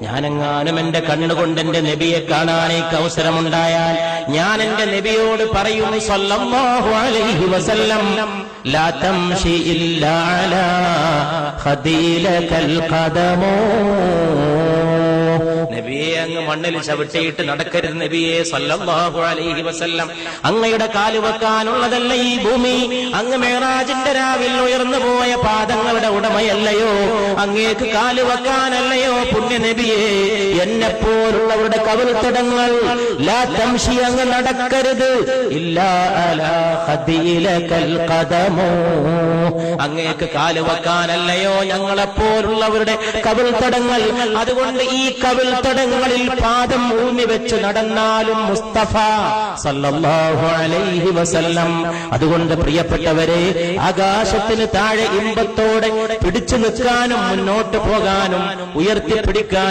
ഞാനെങ്ങാനും എന്റെ കണ്ണുകൊണ്ട് എന്റെ നബിയെ കാണാനേക്ക് അവസരമുണ്ടായാൽ ഞാൻ എന്റെ നബിയോട് പറയും സല്ലല്ലാഹു അലൈഹി വസല്ലം ലാ തംശി ഇല്ലാ അലാ ഖദീലകൽ ഖദമോ, നബിയെ അങ്ങ് മണ്ണിൽ ചവിട്ടിയിട്ട് നടക്കരുത് നബിയെ സല്ലല്ലാഹു അലൈഹി വസല്ലം. അങ്ങയുടെ കാല് വെക്കാനുള്ളതല്ല ഈ ഭൂമി. അങ്ങ് മേറാജിന്റെ രാവിൽ ഉയർന്നു പോയ പാദങ്ങളുടെ ഉടമയല്ലയോ? അങ്ങേക്ക് കാല് വെക്കാനല്ലയോ പുണ്യ നബിയെ? എന്നെപ്പോലുള്ളവരുടെ കവിൾത്തടങ്ങൾ ലാ തംശി, അങ്ങ് നടക്കരുത് ഇല്ലാ അലാ ഖദീലകൽ ഖദമോ, അങ്ങേക്ക് കാല് വെക്കാനല്ലയോ ഞങ്ങളെപ്പോലുള്ളവരുടെ കവിൾത്തടങ്ങൾ? അതുകൊണ്ട് ഈ കവിൾത്തടങ്ങളിൽ പാദം ഊന്നി വെച്ച് നടന്നാലും മുസ്തഫ സല്ലല്ലാഹു അലൈഹി വസല്ലം. അതുകൊണ്ട് പ്രിയപ്പെട്ടവരെ, ആകാശത്തിന് താഴെ ഇമ്പത്തോടെ പിടിച്ചു നിൽക്കാനും മുന്നോട്ട് പോകാനും ഉയർത്തിപ്പിടിക്കാൻ